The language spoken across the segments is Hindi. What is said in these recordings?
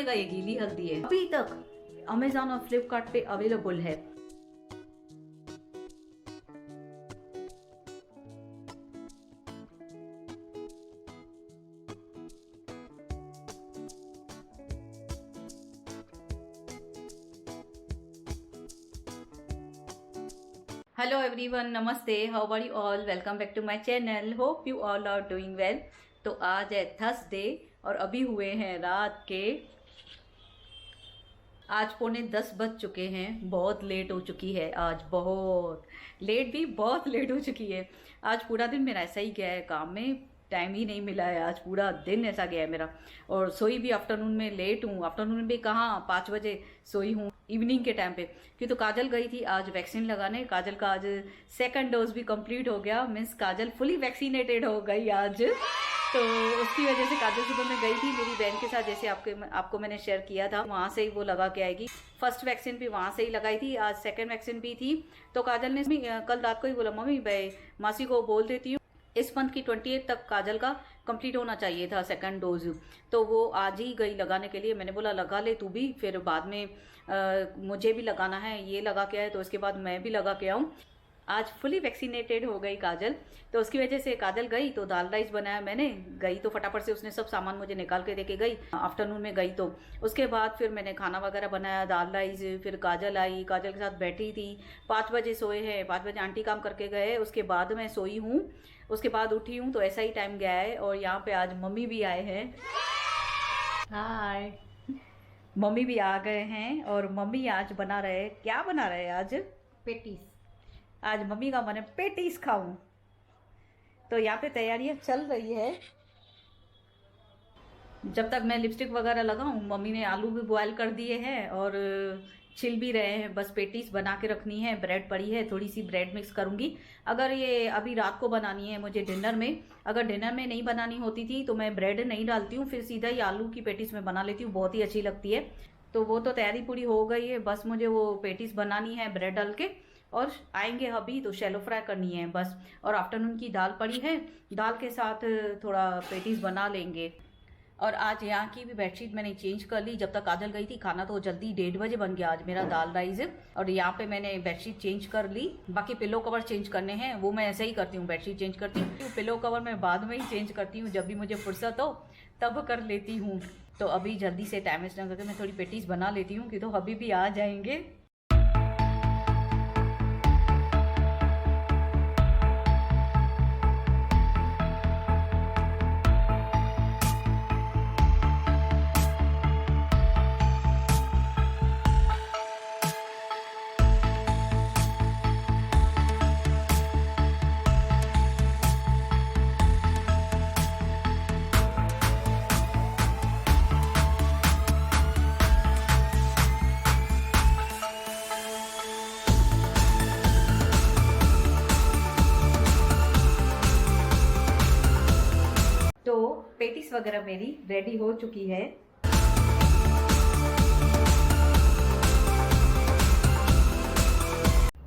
समझिएगा ये गीली हल्दी है। अभी तक अमेजोन और फ्लिपकार्ट पे अवेलेबल है। हेलो एवरीवन, नमस्ते, how are you all, welcome back to my channel, hope you all are doing well. तो आज है थर्सडे और अभी हुए हैं रात के आज 9:45 बज चुके हैं। बहुत लेट हो चुकी है आज, बहुत लेट भी बहुत लेट हो चुकी है। आज पूरा दिन मेरा ऐसा ही गया है, काम में टाइम ही नहीं मिला है। आज पूरा दिन ऐसा गया है मेरा। और सोई भी आफ्टरनून में लेट हूँ। आफ्टरनून में भी कहाँ, 5 बजे सोई हूँ इवनिंग के टाइम पे। क्यों तो काजल गई थी आज वैक्सीन लगाने। काजल का आज सेकंड डोज भी कंप्लीट हो गया, मीन्स काजल फुली वैक्सीनेटेड हो गई आज। तो उसकी वजह से काजल सुबह में गई थी मेरी बहन के साथ, जैसे आपको मैंने शेयर किया था। वहाँ से ही वो लगा के आएगी। फर्स्ट वैक्सीन भी वहाँ से ही लगाई थी, आज सेकंड वैक्सीन भी थी। तो काजल ने कल रात को ही बोला, मम्मी भाई मासी को बोल देती हूँ इस मंथ की 28 तक काजल का कंप्लीट होना चाहिए था सेकंड डोज। तो वो आज ही गई लगाने के लिए। मैंने बोला लगा ले तू भी, फिर बाद में मुझे भी लगाना है, ये लगा के आए तो उसके बाद मैं भी लगा के आऊँ। आज फुली वैक्सीनेटेड हो गई काजल। तो उसकी वजह से काजल गई तो दाल राइस बनाया मैंने। गई तो फटाफट से उसने सब सामान मुझे निकाल के देके गई। आफ्टरनून में गई तो उसके बाद फिर मैंने खाना वगैरह बनाया, दाल राइस। फिर काजल आई, काजल के साथ बैठी थी। 5 बजे सोए हैं, 5 बजे आंटी काम करके गए, उसके बाद मैं सोई हूँ, उसके बाद उठी हूँ। तो ऐसा ही टाइम गया है। और यहाँ पे आज मम्मी भी आए हैं। हाय, मम्मी भी आ गए हैं। और मम्मी आज बना रहे, क्या बना रहे आज? पेटीज। आज मम्मी का मन है पेटीज खाऊं। तो यहाँ पे तैयारियां चल रही है। जब तक मैं लिपस्टिक वगैरह लगाऊं, मम्मी ने आलू भी बॉयल कर दिए हैं और छिल भी रहे हैं। बस पेटीज बना के रखनी है। ब्रेड पड़ी है, थोड़ी सी ब्रेड मिक्स करूंगी। अगर ये अभी रात को बनानी है मुझे डिनर में, अगर डिनर में नहीं बनानी होती थी तो मैं ब्रेड नहीं डालती हूँ, फिर सीधा ही आलू की पेटीज में बना लेती हूँ, बहुत ही अच्छी लगती है। तो वो तो तैयारी पूरी हो गई है, बस मुझे वो पेटीज बनानी है ब्रेड डाल के। और आएंगे अभी तो शैलो फ्राई करनी है बस। और आफ्टरनून की दाल पड़ी है, दाल के साथ थोड़ा पेटीज बना लेंगे। और आज यहाँ की भी बेडशीट मैंने चेंज कर ली। जब तक काजल गई थी, खाना तो जल्दी 1:30 बजे बन गया आज मेरा दाल राइस। और यहाँ पे मैंने बेडशीट चेंज कर ली। बाकी पिलो कवर चेंज करने हैं, वो मैं ऐसे ही करती हूँ, बेडशीट चेंज करती हूँ। पिलो कवर मैं बाद में ही चेंज करती हूँ, जब भी मुझे फुर्सत हो तब कर लेती हूँ। तो अभी जल्दी से टाइम वेस्ट न करके मैं थोड़ी पेटीज बना लेती हूँ कि तो अभी भी आ जाएंगे। तो पेटीज वगैरह मेरी रेडी हो चुकी है।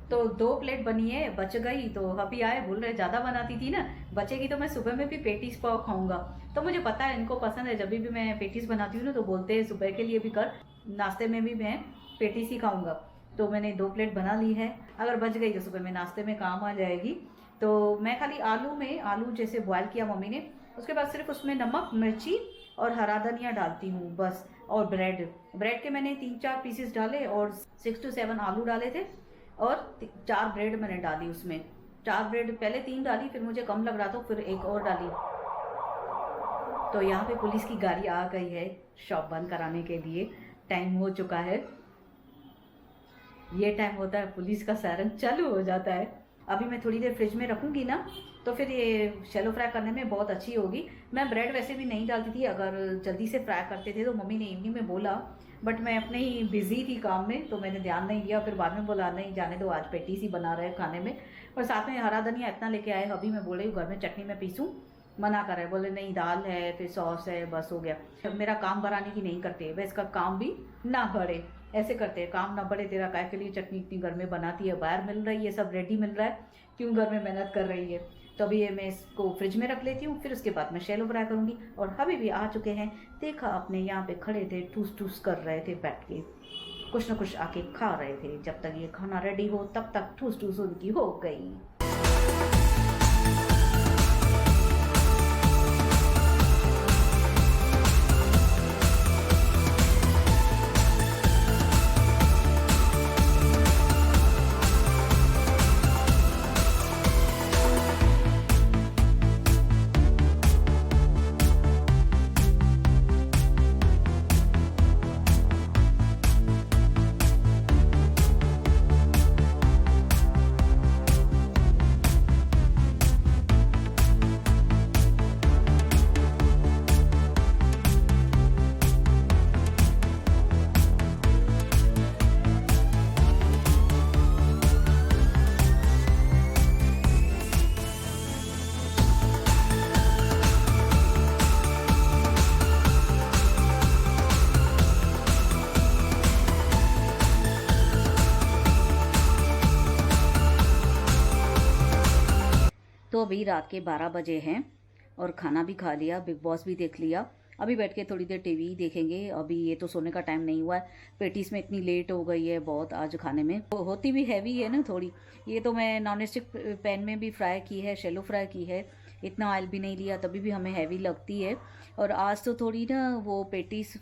तो 2 प्लेट बनी है, बच गई तो अभी आए बोल रहे ज्यादा बनाती थी ना, बचेगी तो मैं सुबह में भी पेटीज पाव खाऊंगा। तो मुझे पता है इनको पसंद है, जब भी मैं पेटीज बनाती हूँ ना तो बोलते हैं सुबह के लिए भी कर, नाश्ते में भी मैं पेटीज ही खाऊंगा। तो मैंने 2 प्लेट बना ली है, अगर बच गई तो सुबह में नाश्ते में काम आ जाएगी। तो मैं खाली आलू जैसे बॉयल किया मम्मी ने, उसके बाद सिर्फ उसमें नमक, मिर्ची और हरा धनिया डालती हूँ बस। और ब्रेड के मैंने 3-4 पीसेस डाले और 6 to 7 आलू डाले थे। और 4 ब्रेड मैंने डाली उसमें। 4 ब्रेड, पहले 3 डाली, फिर मुझे कम लग रहा था फिर एक और डाली। तो यहाँ पे पुलिस की गाड़ी आ गई है शॉप बंद कराने के लिए। टाइम हो चुका है, ये टाइम होता है पुलिस का सायरन चालू हो जाता है। अभी मैं थोड़ी देर फ्रिज में रखूंगी ना, तो फिर ये शैलो फ्राई करने में बहुत अच्छी होगी। मैं ब्रेड वैसे भी नहीं डालती थी, अगर जल्दी से फ्राई करते थे तो मम्मी ने इवनिंग में बोला, बट मैं अपने ही बिजी थी काम में तो मैंने ध्यान नहीं दिया। फिर बाद में बोला नहीं जाने दो, आज पेटीज ही बना रहे खाने में। और साथ में हरा धनिया इतना लेके आए, अभी मैं बोल रही हूँ घर में चटनी में पीसूँ, मना कर रहे, बोले नहीं दाल है फिर सॉस है, बस हो गया। मेरा काम बढ़ाने की नहीं करते, वह इसका काम भी ना बढ़े, ऐसे करते हैं। काम ना बढ़े तेरा, काय के लिए चटनी इतनी घर में बनाती है, बाहर मिल रही है, सब रेडी मिल रहा है, क्यों घर में मेहनत कर रही है। तो अभी ये मैं इसको फ्रिज में रख लेती हूँ, फिर उसके बाद मैं शैलो फ्राई करूँगी। और अभी भी आ चुके हैं, देखा आपने, यहाँ पे खड़े थे, ठूस ठूस कर रहे थे बैठ के, कुछ ना कुछ आके खा रहे थे। जब तक ये खाना रेडी हो तब तक ठूस ठूस उनकी हो गई। तो अभी रात के 12 बजे हैं और खाना भी खा लिया, बिग बॉस भी देख लिया। अभी बैठ के थोड़ी देर टीवी देखेंगे। अभी ये तो सोने का टाइम नहीं हुआ है। पेटीज में इतनी लेट हो गई है बहुत आज खाने में, होती भी हैवी है ना थोड़ी। ये तो मैं नॉन स्टिक पैन में भी फ्राई की है, शैलो फ्राई की है, इतना ऑयल भी नहीं लिया, तभी भी हमें हैवी लगती है। और आज तो थोड़ी ना वो पेटीज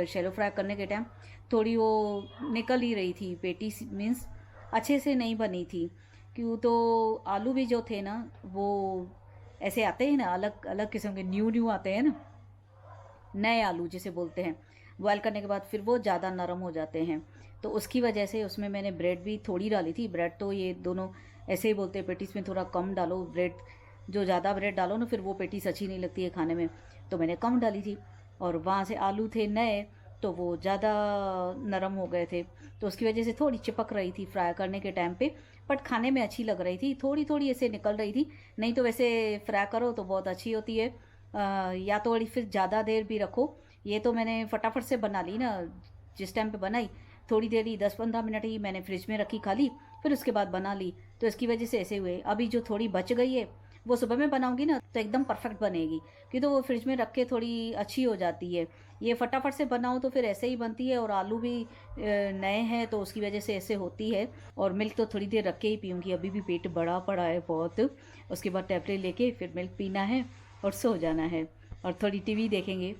शैलो फ्राई करने के टाइम थोड़ी वो निकल ही रही थी, पेटीज मीन्स अच्छे से नहीं बनी थी। क्यों तो आलू भी जो थे ना वो ऐसे आते हैं ना, अलग अलग किस्म के, न्यू न्यू आते हैं ना, नए आलू जिसे बोलते हैं, बॉयल करने के बाद फिर वो ज़्यादा नरम हो जाते हैं। तो उसकी वजह से उसमें मैंने ब्रेड भी थोड़ी डाली थी। ब्रेड तो ये दोनों ऐसे ही बोलते हैं, पेटीज में थोड़ा कम डालो ब्रेड, जो ज़्यादा ब्रेड डालो ना फिर वो पेटीज अच्छी नहीं लगती है खाने में, तो मैंने कम डाली थी। और वहाँ से आलू थे नए तो वो ज़्यादा नरम हो गए थे, तो उसकी वजह से थोड़ी चिपक रही थी फ्राई करने के टाइम पे, बट खाने में अच्छी लग रही थी, थोड़ी थोड़ी ऐसे निकल रही थी। नहीं तो वैसे फ्राई करो तो बहुत अच्छी होती है, या तो फिर ज़्यादा देर भी रखो। ये तो मैंने फटाफट से बना ली ना, जिस टाइम पे बनाई थोड़ी देर ही, 10-15 मिनट ही मैंने फ्रिज में रखी खाली, फिर उसके बाद बना ली, तो इसकी वजह से ऐसे हुए। अभी जो थोड़ी बच गई है वो सुबह में बनाऊंगी ना तो एकदम परफेक्ट बनेगी, क्योंकि तो वो फ्रिज में रख के थोड़ी अच्छी हो जाती है। ये फटाफट से बनाओ तो फिर ऐसे ही बनती है, और आलू भी नए हैं तो उसकी वजह से ऐसे होती है। और मिल्क तो थोड़ी देर रख के ही पीऊँगी, अभी भी पेट बड़ा पड़ा है बहुत। उसके बाद टैबलेट लेके फिर मिल्क पीना है और सो जाना है, और थोड़ी टीवी देखेंगे।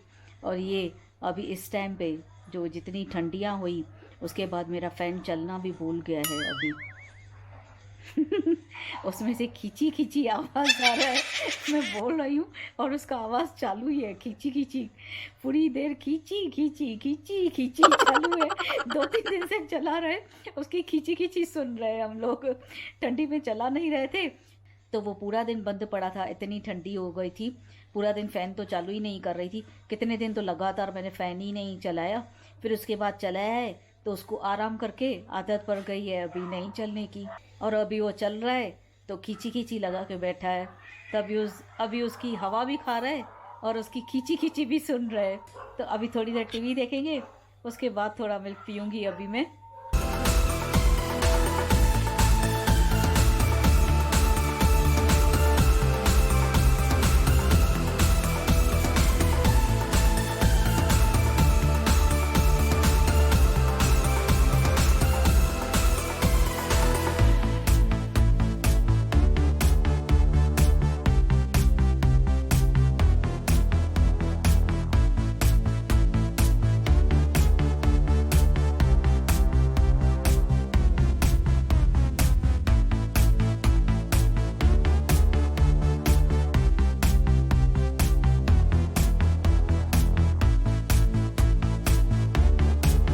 और ये अभी इस टाइम पे जो जितनी ठंडियाँ हुई उसके बाद मेरा फ़ैन चलना भी भूल गया है अभी। उसमें से खींची खींची आवाज़ आ रहा है, मैं बोल रही हूँ और उसका आवाज़ चालू ही है, खींची खींची, पूरी देर खींची खींची खींची खींची चालू है। 2-3 दिन से चला रहे, उसकी खींची खींची सुन रहे हैं हम लोग। ठंडी में चला नहीं रहे थे तो वो पूरा दिन बंद पड़ा था, इतनी ठंडी हो गई थी, पूरा दिन फ़ैन तो चालू ही नहीं कर रही थी। कितने दिन तो लगातार मैंने फ़ैन ही नहीं चलाया, फिर उसके बाद चलाया है तो उसको आराम करके आदत पड़ गई है अभी नहीं चलने की। और अभी वो चल रहा है तो खींची खींची लगा के बैठा है, अभी उसकी हवा भी खा रहा है और उसकी खींची खींची भी सुन रहे हैं। तो अभी थोड़ी देर टीवी देखेंगे, उसके बाद थोड़ा मिल्क पीऊँगी अभी मैं।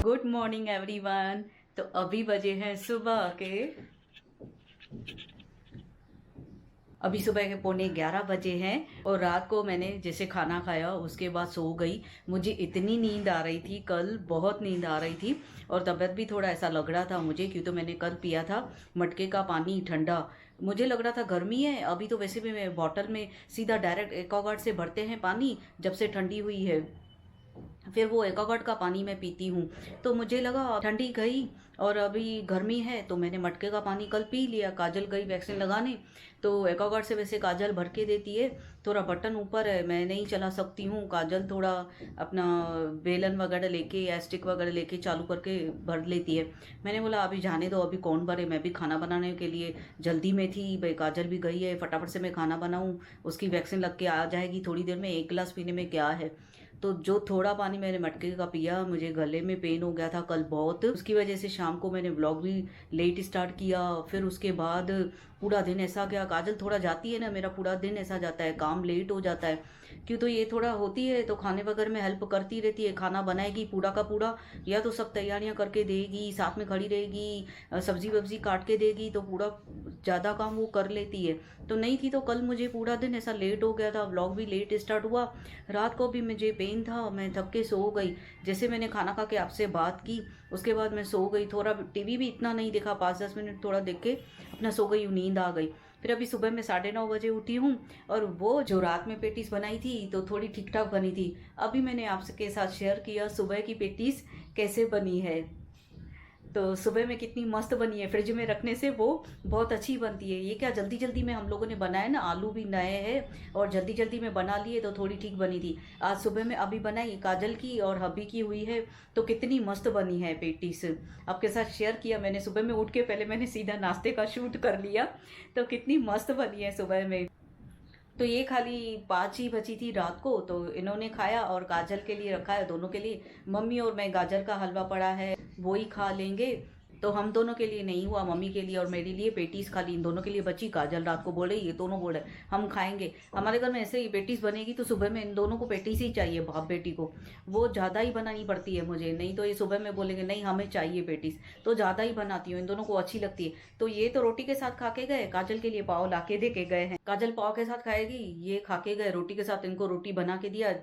Good morning everyone. तो अभी बजे हैं सुबह के, अभी सुबह के 11:15 बजे हैं। और रात को मैंने जैसे खाना खाया उसके बाद सो गई। मुझे इतनी नींद आ रही थी, कल बहुत नींद आ रही थी, और तबीयत भी थोड़ा ऐसा लग रहा था मुझे, क्यों तो मैंने कल पिया था मटके का पानी ठंडा। मुझे लग रहा था गर्मी है, अभी तो वैसे भी मैं बॉटल में सीधा डायरेक्ट एक्वागार्ड से भरते हैं पानी जब से ठंडी हुई है। फिर वो एक्वागार्ड का पानी मैं पीती हूँ। तो मुझे लगा ठंडी गई और अभी गर्मी है, तो मैंने मटके का पानी कल पी लिया। काजल गई वैक्सीन लगाने, तो एक्वागार्ड से वैसे काजल भर के देती है। थोड़ा बटन ऊपर है, मैं नहीं चला सकती हूँ। काजल थोड़ा अपना बेलन वगैरह लेके या स्टिक वगैरह लेके चालू करके भर लेती है। मैंने बोला अभी जाने दो, अभी कौन भरे, मैं भी खाना बनाने के लिए जल्दी में थी भाई। काजल भी गई है, फटाफट से मैं खाना बनाऊँ, उसकी वैक्सीन लग के आ जाएगी थोड़ी देर में। एक गिलास पीने में क्या है। तो जो थोड़ा पानी मैंने मटके का पिया, मुझे गले में पेन हो गया था कल बहुत। उसकी वजह से शाम को मैंने व्लॉग भी लेट स्टार्ट किया। फिर उसके बाद पूरा दिन ऐसा गया। काजल थोड़ा जाती है ना, मेरा पूरा दिन ऐसा जाता है, काम लेट हो जाता है। क्यों, तो ये थोड़ा होती है तो खाने वगैरह में हेल्प करती रहती है। खाना बनाएगी पूरा का पूरा, या तो सब तैयारियां करके देगी, साथ में खड़ी रहेगी, सब्जी वब्जी काट के देगी, तो पूरा ज़्यादा काम वो कर लेती है। तो नहीं थी तो कल मुझे पूरा दिन ऐसा लेट हो गया था, व्लॉग भी लेट स्टार्ट हुआ। रात को भी मुझे पेन था, मैं थक के सो गई। जैसे मैंने खाना खा के आपसे बात की, उसके बाद मैं सो गई। थोड़ा टीवी भी इतना नहीं देखा, 5-10 मिनट थोड़ा देख के अपना सो गई, नींद आ गई। फिर अभी सुबह में 9:30 बजे उठी हूँ, और वो जो रात में पेटीज बनाई थी तो थोड़ी ठीक ठाक बनी थी। अभी मैंने आपके साथ शेयर किया सुबह की पेटीज कैसे बनी है। तो सुबह में कितनी मस्त बनी है, फ्रिज में रखने से वो बहुत अच्छी बनती है। ये क्या जल्दी जल्दी में हम लोगों ने बनाया ना, आलू भी नए हैं और जल्दी जल्दी में बना लिए, तो थोड़ी ठीक बनी थी। आज सुबह में अभी बनाई, काजल की और हबी की हुई है, तो कितनी मस्त बनी है पेटीज। आपके साथ शेयर किया मैंने। सुबह में उठ के पहले मैंने सीधा नाश्ते का शूट कर लिया, तो कितनी मस्त बनी है सुबह में। तो ये खाली 5 ही बची थी रात को, तो इन्होंने खाया और काजल के लिए रखा है, दोनों के लिए। मम्मी और मैं गाजर का हलवा पड़ा है वो ही खा लेंगे। तो हम दोनों के लिए नहीं हुआ, मम्मी के लिए और मेरे लिए पेटीज खाली, इन दोनों के लिए बची। काजल रात को बोले, ये दोनों बोले हम खाएंगे। हमारे घर में ऐसे ही पेटीज बनेगी तो सुबह में इन दोनों को पेटीज ही चाहिए, बाप बेटी को। वो ज़्यादा ही बनानी पड़ती है मुझे, नहीं तो ये सुबह में बोलेंगे नहीं हमें चाहिए पेटीज, तो ज़्यादा ही बनाती हूँ, इन दोनों को अच्छी लगती है। तो ये तो रोटी के साथ खा के गए, काजल के लिए पाव ला के दे के गए हैं। काजल पाव के साथ खाएगी, ये खा के गए रोटी के साथ। इनको रोटी बना के दिया,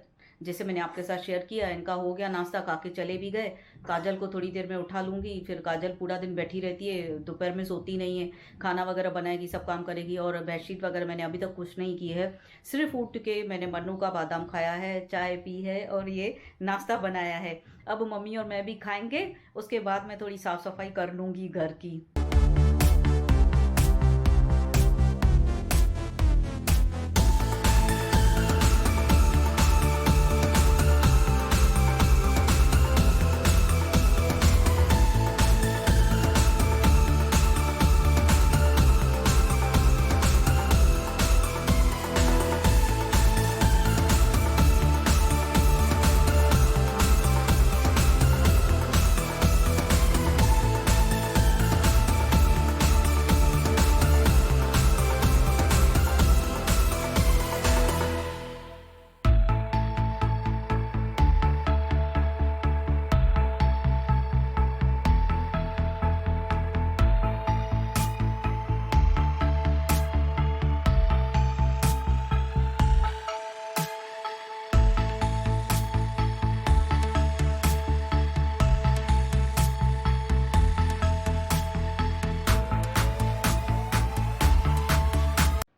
जैसे मैंने आपके साथ शेयर किया। इनका हो गया नाश्ता, खा के चले भी गए। काजल को थोड़ी देर में उठा लूँगी, फिर काजल पूरा दिन बैठी रहती है, दोपहर में सोती नहीं है। खाना वगैरह बनाएगी, सब काम करेगी। और बेडशीट वगैरह मैंने अभी तक कुछ नहीं की है, सिर्फ उठ के मैंने मन्नू का बादाम खाया है, चाय पी है और ये नाश्ता बनाया है। अब मम्मी और मैं भी खाएंगे, उसके बाद मैं थोड़ी साफ़ सफाई कर लूँगी घर की।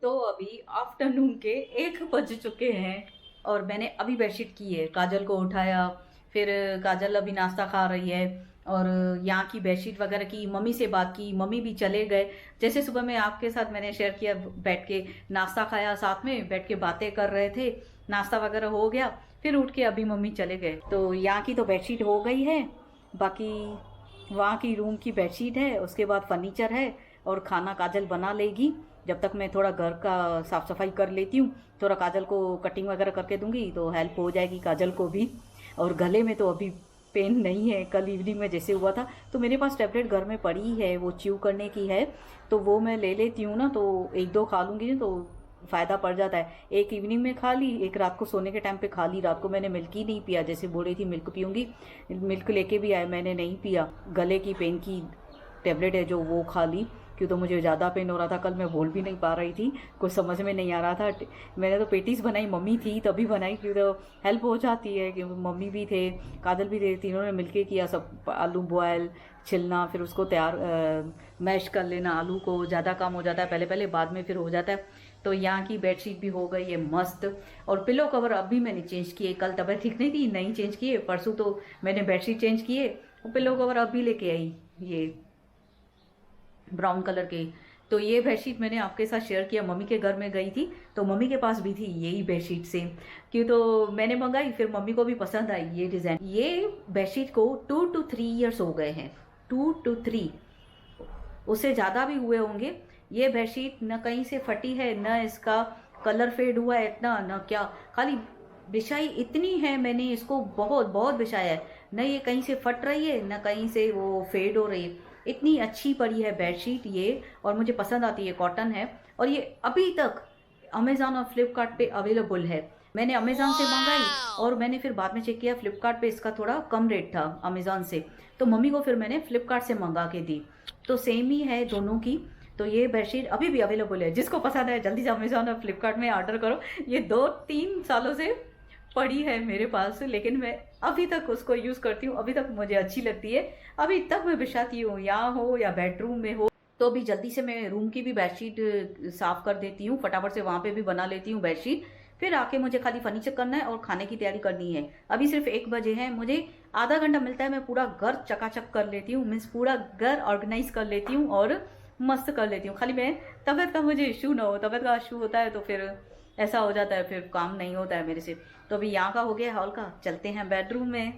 तो अभी आफ्टरनून के 1 बज चुके हैं और मैंने अभी बेडशीट की है। काजल को उठाया, फिर काजल अभी नाश्ता खा रही है और यहाँ की बेडशीट वगैरह की, मम्मी से बात की, मम्मी भी चले गए। जैसे सुबह में आपके साथ मैंने शेयर किया, बैठ के नाश्ता खाया, साथ में बैठ के बातें कर रहे थे, नाश्ता वगैरह हो गया, फिर उठ के अभी मम्मी चले गए। तो यहाँ की तो बेडशीट हो गई है, बाकी वहाँ की रूम की बेडशीट है, उसके बाद फर्नीचर है और खाना काजल बना लेगी। जब तक मैं थोड़ा घर का साफ़ सफाई कर लेती हूँ, थोड़ा काजल को कटिंग वगैरह करके दूंगी तो हेल्प हो जाएगी काजल को भी। और गले में तो अभी पेन नहीं है, कल इवनिंग में जैसे हुआ था। तो मेरे पास टैबलेट घर में पड़ी है, वो च्यू करने की है, तो वो मैं ले लेती हूँ ना, तो 1-2 खा लूँगी तो फ़ायदा पड़ जाता है। एक इवनिंग में खा ली, एक रात को सोने के टाइम पे खा ली। रात को मैंने मिल्क ही नहीं पिया, जैसे बोल रही थी मिल्क पीऊँगी, मिल्क लेके भी आए, मैंने नहीं पिया। गले की पेन की टैबलेट है जो, वो खा ली। क्यों, तो मुझे ज़्यादा पेन हो रहा था, कल मैं बोल भी नहीं पा रही थी, कुछ समझ में नहीं आ रहा था। मैंने तो पेटीज बनाई, मम्मी थी तभी बनाई, क्यों तो हेल्प हो जाती है कि मम्मी भी थे, काजल भी थे, तीनों ने मिलके किया सब। आलू बॉयल, छिलना, फिर उसको तैयार मैश कर लेना। आलू को ज़्यादा काम हो जाता है पहले पहले, बाद में फिर हो जाता है। तो यहाँ की बेडशीट भी हो गई है मस्त। और पिलो कवर अब भी मैंने चेंज किए, कल तबीयत ठीक नहीं थी, नहीं चेंज किए, परसों तो मैंने बेडशीट चेंज किए और पिलो कवर अब भी लेके आई, ये ब्राउन कलर के। तो ये बेडशीट मैंने आपके साथ शेयर किया, मम्मी के घर में गई थी तो मम्मी के पास भी थी यही बेडशीट सेम, क्यों तो मैंने मंगाई, फिर मम्मी को भी पसंद आई ये डिज़ाइन। ये बेडशीट को 2 to 3 ईयर्स हो गए हैं, 2 to 3, उससे ज़्यादा भी हुए होंगे। ये बेडशीट न कहीं से फटी है, न इसका कलर फेड हुआ है इतना, न क्या, खाली बिछाई इतनी है मैंने इसको, बहुत बहुत बिछाया है, न ये कहीं से फट रही है न कहीं से वो फेड हो रही है, इतनी अच्छी पड़ी है बेडशीट ये। और मुझे पसंद आती है, कॉटन है, और ये अभी तक अमेज़ॉन और फ्लिपकार्ट पे अवेलेबल है। मैंने अमेज़ॉन से मंगाई और मैंने फिर बाद में चेक किया फ्लिपकार्ट पे इसका थोड़ा कम रेट था अमेज़ॉन से, तो मम्मी को फिर मैंने फ्लिपकार्ट से मंगा के दी, तो सेम ही है दोनों की। तो ये बेडशीट अभी भी अवेलेबल है, जिसको पसंद है जल्दी से अमेज़ॉन और फ्लिपकार्ट में ऑर्डर करो। ये 2-3 सालों से पड़ी है मेरे पास, लेकिन मैं अभी तक उसको यूज़ करती हूँ, अभी तक मुझे अच्छी लगती है, अभी तक मैं बिछाती हूँ, यहाँ हो या बेडरूम में हो। तो अभी जल्दी से मैं रूम की भी बेडशीट साफ़ कर देती हूँ, फटाफट से वहाँ पे भी बना लेती हूँ बेडशीट, फिर आके मुझे खाली फर्नीचर करना है और खाने की तैयारी करनी है। अभी सिर्फ 1 बजे है, मुझे आधा घंटा मिलता है, मैं पूरा घर चकाचक कर लेती हूँ, मीन्स पूरा घर ऑर्गेनाइज कर लेती हूँ और मस्त कर लेती हूँ। खाली मैं तबीयत का मुझे इशू ना हो, तबीयत का इशू होता है तो फिर ऐसा हो जाता है, फिर काम नहीं होता है मेरे से। तो अभी यहाँ का हो गया हॉल का, चलते हैं बेडरूम में।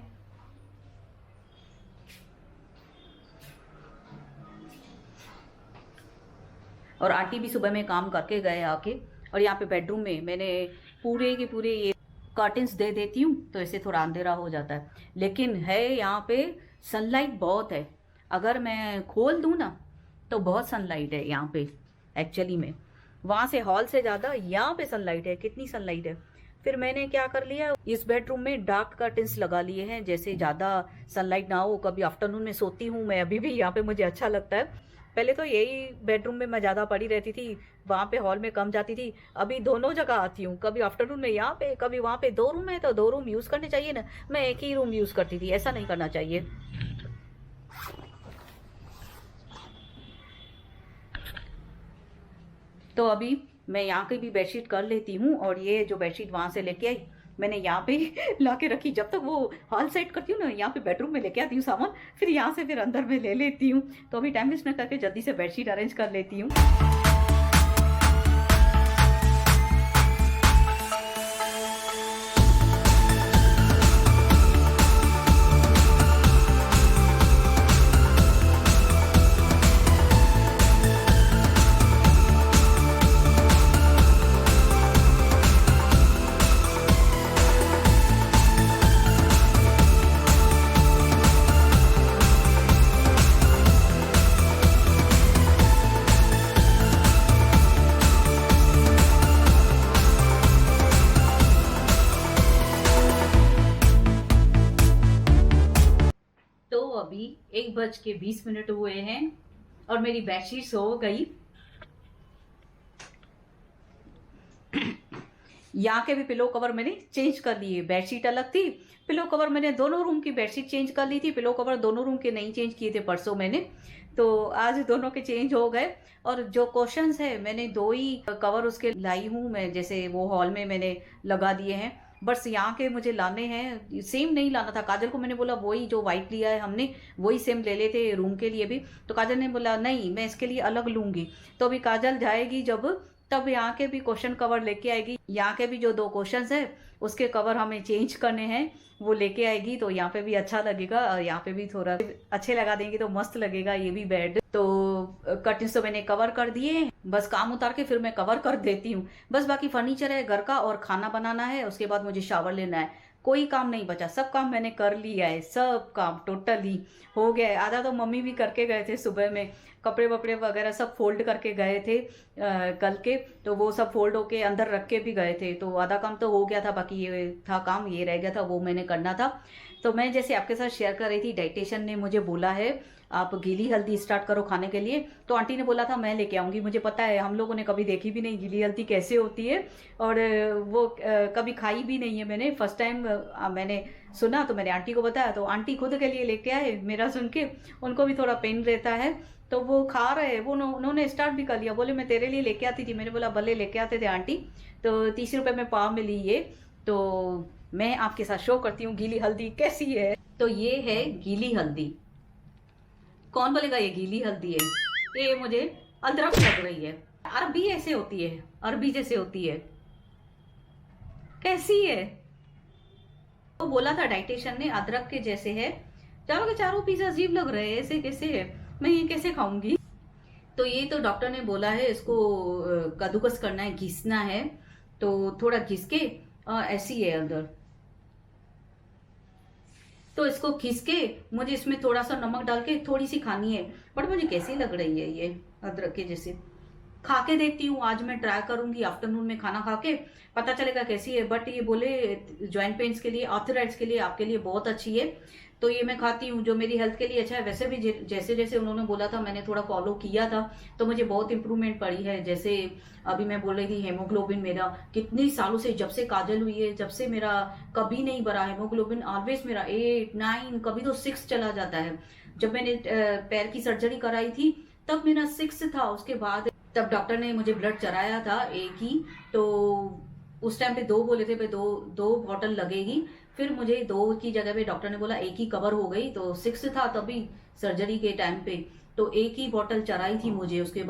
और आंटी भी सुबह में काम करके गए आके, और यहाँ पे बेडरूम में मैंने पूरे के पूरे ये कर्टन्स दे देती हूँ, तो इससे थोड़ा अंधेरा हो जाता है। लेकिन है यहाँ पे सनलाइट बहुत है, अगर मैं खोल दूँ ना तो बहुत सनलाइट है यहाँ पे एक्चुअली में, वहाँ से हॉल से ज़्यादा यहाँ पे सनलाइट है, कितनी सनलाइट है। फिर मैंने क्या कर लिया, इस बेडरूम में डार्क कर्टन्स लगा लिए हैं, जैसे ज़्यादा सनलाइट ना हो। कभी आफ्टरनून में सोती हूँ मैं, अभी भी यहाँ पे मुझे अच्छा लगता है। पहले तो यही बेडरूम में मैं ज़्यादा पड़ी रहती थी, वहाँ पे हॉल में कम जाती थी, अभी दोनों जगह आती हूँ, कभी आफ्टरनून में यहाँ पे कभी वहाँ पे। 2 रूम है तो 2 रूम यूज़ करने चाहिए ना, मैं एक ही रूम यूज़ करती थी, ऐसा नहीं करना चाहिए। तो अभी मैं यहाँ की भी बेडशीट कर लेती हूँ, और ये जो बेडशीट वहाँ से लेके आई मैंने यहाँ पे ला के रखी, जब तक वो हॉल सेट करती हूँ ना, यहाँ पे बेडरूम में लेके आती हूँ सामान, फिर यहाँ से फिर अंदर में ले लेती हूँ। तो अभी टाइम वेस्ट न करके जल्दी से बेडशीट अरेंज कर लेती हूँ। तो अभी 1:20 हुए हैं और मेरी बेडशीट हो गई। यहाँ के भी पिलो कवर मैंने चेंज कर लिए, बेडशीट अलग थी, पिलो कवर मैंने दोनों रूम की बेडशीट चेंज कर ली थी, पिलो कवर दोनों रूम के नहीं चेंज किए थे परसों मैंने, तो आज दोनों के चेंज हो गए। और जो क्वेश्चंस है मैंने 2 ही कवर उसके लाई हूँ मैं, जैसे वो हॉल में मैंने लगा दिए हैं, बस यहाँ के मुझे लाने हैं। सेम नहीं लाना था, काजल को मैंने बोला वही जो वाइट लिया है हमने वही सेम ले लेते रूम के लिए भी, तो काजल ने बोला नहीं मैं इसके लिए अलग लूँगी। तो अभी काजल जाएगी जब, तब यहाँ के भी क्वेश्चन कवर लेके आएगी, यहाँ के भी जो 2 क्वेश्चंस है उसके कवर हमें चेंज करने हैं वो लेके आएगी, तो यहाँ पे भी अच्छा लगेगा, और यहाँ पे भी थोड़ा अच्छे लगा देंगे तो मस्त लगेगा ये भी बेड। तो कर्टन्स तो मैंने कवर कर दिए, बस काम उतार के फिर मैं कवर कर देती हूँ, बस बाकी फर्नीचर है घर का और खाना बनाना है, उसके बाद मुझे शावर लेना है, कोई काम नहीं बचा, सब काम मैंने कर लिया है, सब काम टोटली हो गया है। आधा तो मम्मी भी करके गए थे सुबह में, कपड़े वपड़े वगैरह सब फोल्ड करके गए थे कल के, तो वो सब फोल्ड होके अंदर रख के भी गए थे, तो आधा काम तो हो गया था, बाकी ये था काम ये रह गया था वो मैंने करना था। तो मैं जैसे आपके साथ शेयर कर रही थी, डाइटिशियन ने मुझे बोला है आप गीली हल्दी स्टार्ट करो खाने के लिए। तो आंटी ने बोला था मैं लेके आऊंगी, मुझे पता है हम लोगों ने कभी देखी भी नहीं गीली हल्दी कैसे होती है, और वो कभी खाई भी नहीं है मैंने। फर्स्ट टाइम मैंने सुना तो मैंने आंटी को बताया, तो आंटी खुद के लिए लेके आए। मेरा सुन के उनको भी थोड़ा पेन रहता है, तो वो खा रहे, वो उन्होंने स्टार्ट भी कर लिया। बोले मैं तेरे लिए लेके आती थी। मैंने बोला भले लेके आते थे आंटी। तो 30 रुपए में पाव मिली ये। तो मैं आपके साथ शो करती हूँ गीली हल्दी कैसी है। तो ये है गीली हल्दी। कौन बोलेगा ये गीली हल्दी है, ये मुझे अदरक लग रही है। अरबी ऐसे होती है, अरबी जैसे होती है, कैसी है। तो बोला था डाइटिशियन ने अदरक के जैसे है। चारों के चारों पीस अजीब लग रहे हैं, ऐसे कैसे है, मैं ये कैसे खाऊंगी। तो ये तो डॉक्टर ने बोला है इसको कद्दूकस करना है, घिसना है। तो थोड़ा घिस के ऐसी है अंदर, तो इसको खींच के मुझे इसमें थोड़ा सा नमक डाल के थोड़ी सी खानी है। बट मुझे कैसी लग रही है ये अदरक के जैसे। खा के देखती हूँ, आज मैं ट्राई करूंगी आफ्टरनून में खाना खा के, पता चलेगा कैसी है। बट ये बोले जॉइंट पेन्स के लिए, आर्थराइटिस के लिए, आपके लिए बहुत अच्छी है। तो ये मैं खाती हूँ, जो मेरी हेल्थ के लिए अच्छा है। वैसे भी जैसे जैसे उन्होंने बोला था मैंने थोड़ा फॉलो किया था, तो मुझे बहुत इंप्रूवमेंट पड़ी है। जैसे अभी मैं बोल रही थी हेमोग्लोबिन मेरा कितनी सालों से, जब से काजल हुई है जब से मेरा कभी नहीं बढ़ा हेमोग्लोबिन। ऑलवेज मेरा 8, 9, कभी तो 6 चला जाता है। जब मैंने पैर की सर्जरी कराई थी तब मेरा 6 था। उसके बाद तब डॉक्टर ने मुझे ब्लड चढ़ाया था एक ही, तो उस टाइम पे 2 बोले थे, दो बॉटल लगेगी। फिर मुझे 2 की जगह पे डॉक्टर ने बोला 1 ही कवर हो गई। तो 6 था तभी सर्जरी के टाइम पे, तो 1 ही बॉटल चढ़ाई थी मुझे। उसके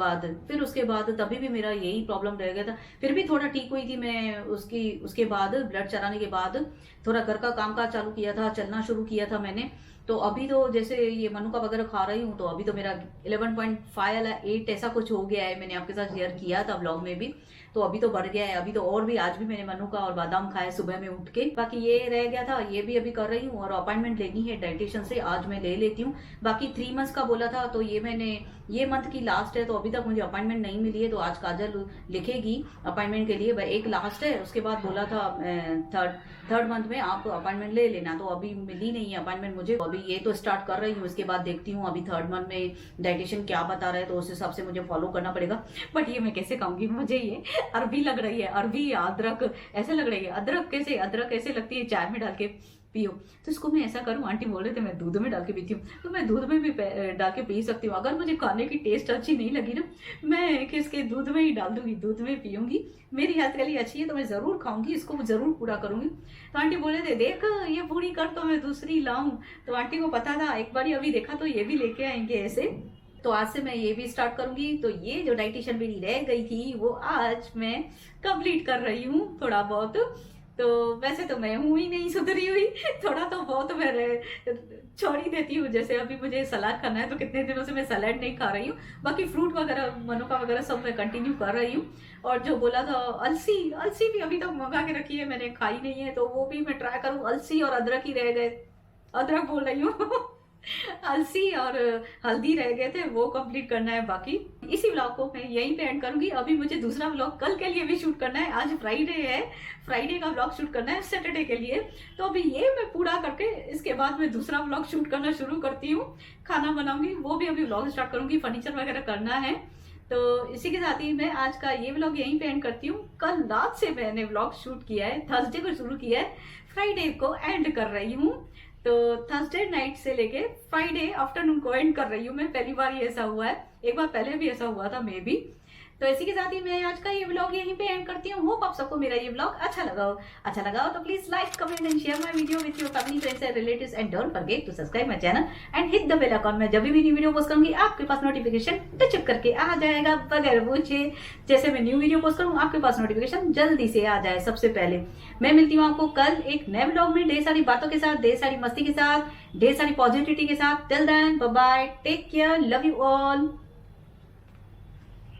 बाद तभी भी मेरा यही प्रॉब्लम रह गया था। फिर भी थोड़ा ठीक हुई थी मैं उसके बाद ब्लड चढ़ाने के बाद थोड़ा घर का कामकाज चालू किया था, चलना शुरू किया था मैंने। तो अभी तो जैसे ये मनुका वगैरह खा रही हूँ, तो अभी तो मेरा 11.5 या 8 ऐसा कुछ हो गया है। मैंने आपके साथ शेयर किया था व्लॉग में भी। तो अभी तो बढ़ गया है, अभी तो और भी। आज भी मैंने मनुका और बादाम खाए सुबह में उठ के। बाकी ये रह गया था, ये भी अभी कर रही हूँ। और अपॉइंटमेंट लेनी है डाइटिशियन से, आज मैं ले लेती हूँ। बाकी 3 मंथ्स का बोला था, तो ये मंथ की लास्ट है, तो अभी तक मुझे अपॉइंटमेंट नहीं मिली है। तो आज काजल लिखेगी अपॉइंटमेंट के लिए। एक लास्ट है, उसके बाद बोला था थर्ड मंथ में आप अपॉइंटमेंट ले लेना। तो अभी मिली नहीं है अपॉइंटमेंट मुझे। अभी ये तो स्टार्ट कर रही हूँ, इसके बाद देखती हूँ अभी 3rd मंथ में डाइटिशियन क्या बता रहा है, तो उस हिसाब से मुझे फॉलो करना पड़ेगा। बट ये मैं कैसे खाऊंगी, मुझे ये अरबी लग रही है, अरबी अदरक ऐसे लग रही है। अदरक कैसे लगती है, चाय में डाल के पियो। तो इसको मैं ऐसा करूं, आंटी बोल रहे थे मैं दूध में डाल के पीती हूँ, तो मैं दूध में भी डाल के पी सकती हूँ। अगर मुझे खाने की टेस्ट अच्छी नहीं लगी ना, मैं किसके दूध में ही डाल दूंगी, दूध में पीऊंगी। मेरी हेल्थ के लिए अच्छी है तो मैं जरूर खाऊंगी, इसको जरूर पूरा करूंगी। तो आंटी बोले थे देख ये पूरी कर तो मैं दूसरी लाऊं। तो आंटी को पता था, एक बार अभी देखा तो ये भी लेके आएंगे ऐसे। तो आज से मैं ये भी स्टार्ट करूंगी। तो ये जो डाइटिशियन मेरी रह गई थी वो आज मैं कंप्लीट कर रही हूँ थोड़ा बहुत। तो वैसे तो मैं हूं ही नहीं सुधरी हुई, थोड़ा तो बहुत मैं छोड़ ही देती हूँ। जैसे अभी मुझे सलाद खाना है तो कितने दिनों से मैं सलाद नहीं खा रही हूँ। बाकी फ्रूट वगैरह, मनुका वगैरह सब मैं कंटिन्यू कर रही हूँ। और जो बोला था अलसी भी अभी तक मंगा के रखी है, मैंने खाई नहीं है, तो वो भी मैं ट्राई करूँ। अलसी और अदरक ही रह गए, अदरक बोल रही हूँ अलसी और हल्दी रह गए थे, वो कंप्लीट करना है। बाकी इसी व्लॉग को मैं यहीं पे एंड करूंगी। अभी मुझे दूसरा व्लॉग कल के लिए भी शूट करना है। आज फ्राइडे है, फ्राइडे का व्लॉग शूट करना है सैटरडे के लिए। तो अभी ये मैं पूरा करके इसके बाद मैं दूसरा व्लॉग शूट करना शुरू करती हूँ। खाना बनाऊंगी, वो भी अभी व्लॉग स्टार्ट करूंगी, फर्नीचर वगैरह करना है। तो इसी के साथ ही मैं आज का ये व्लॉग यहीं पे एंड करती हूँ। कल रात से मैंने व्लॉग शूट किया है, थर्सडे को शुरू किया है, फ्राइडे को एंड कर रही हूँ। तो थर्सडे नाइट से लेके फ्राइडे आफ्टरनून को एंड कर रही हूँ मैं। पहली बार ये ऐसा हुआ है, एक बार पहले भी ऐसा हुआ था मे बी। तो इसी के साथ ही मैं आज का ये व्लॉग यहीं पे एंड करती हूँ। होप आप सबको मेरा ये व्लॉग अच्छा लगा हो तो please like, comment and share my video with your family, friends and relatives and don't forget to subscribe my channel and hit the bell icon. मैं जब भी न्यू वीडियो पोस्ट करूंगी आपके पास नोटिफिकेशन टच करके आ जाएगा बगैर पूछे। जैसे मैं न्यू वीडियो पोस्ट करूँ आपके पास नोटिफिकेशन जल्दी से आ जाए सबसे पहले। मैं मिलती हूँ आपको कल एक नए व्लॉग में, ढेर सारी बातों के साथ, ढेर सारी मस्ती के साथ, ढेर सारी पॉजिटिविटी के साथ। Till then bye bye, take care, love you all.